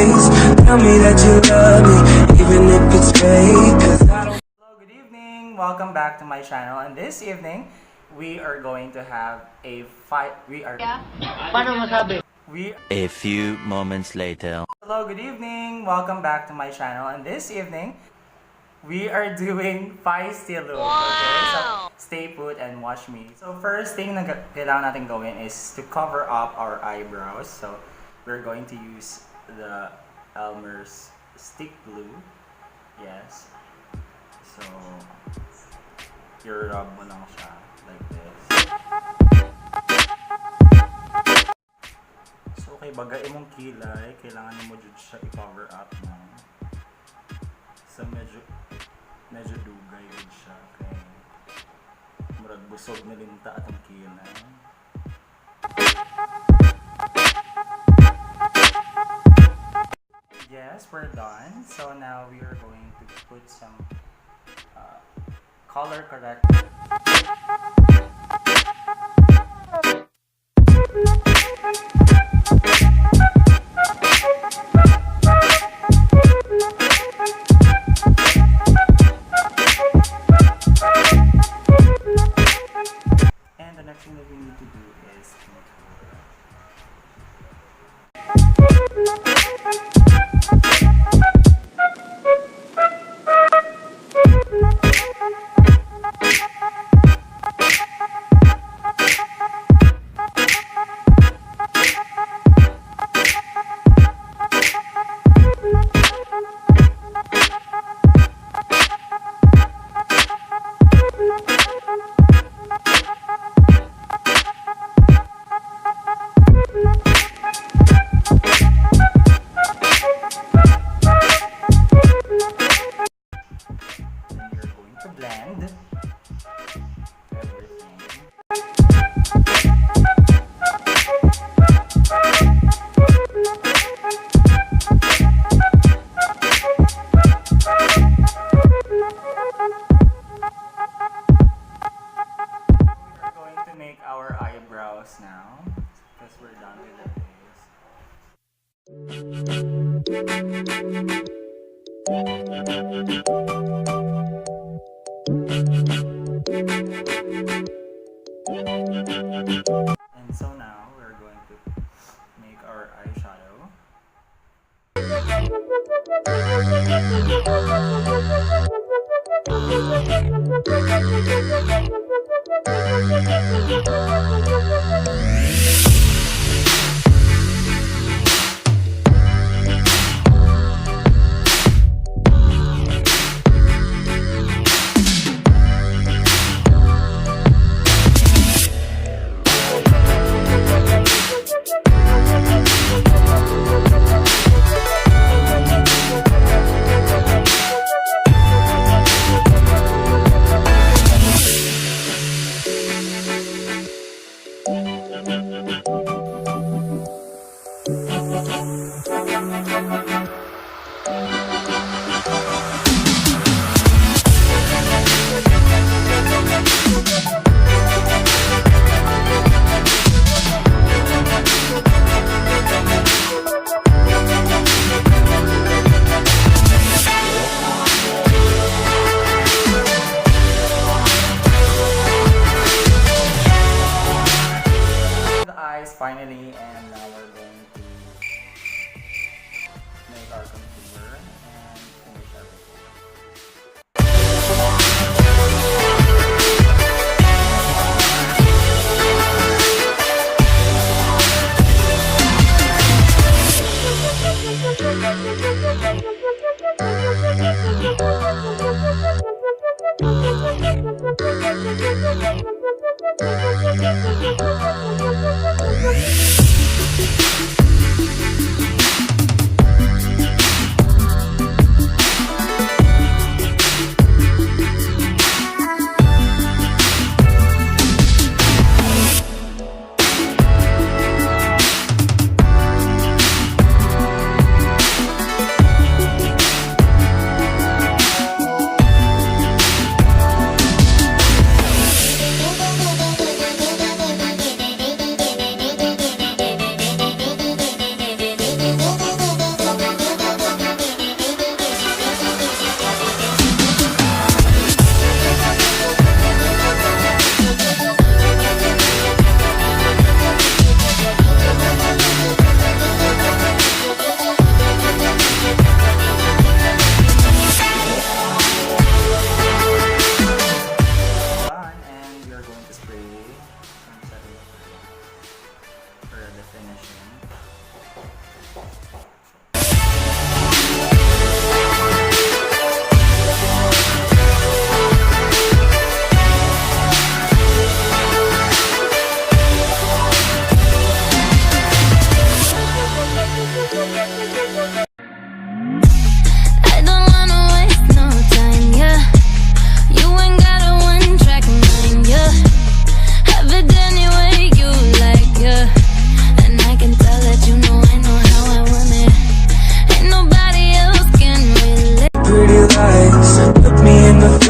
face. Tell me that you love me, even if it's fake. 'Cause I don't. Hello, good evening. Welcome back to my channel. And this evening, we are going to have a fight. A few moments later. Hello, good evening. Welcome back to my channel. And this evening, we are doing Feisty Glam. Okay, so stay put and watch me. So first thing na kailangan natin gawin is to cover up our eyebrows. So we're going to use the Elmer's stick glue. Yes. So you rub mo lang siya like this. So okay, bagay mong kilay, kailangan mo jud siya i-cover up na. So medyo dugay jud siya kay murag busog na linta atong kilay. Yes, we're done. So now we are going to put some color corrector. And the next thing that we need to do is blend everything. We are going to make our eyebrows now because we're done with the And so now we're going to make our eyeshadow. Finally, and now we're going to make our contour and finish everything.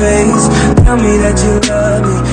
trace. Tell me that you love me,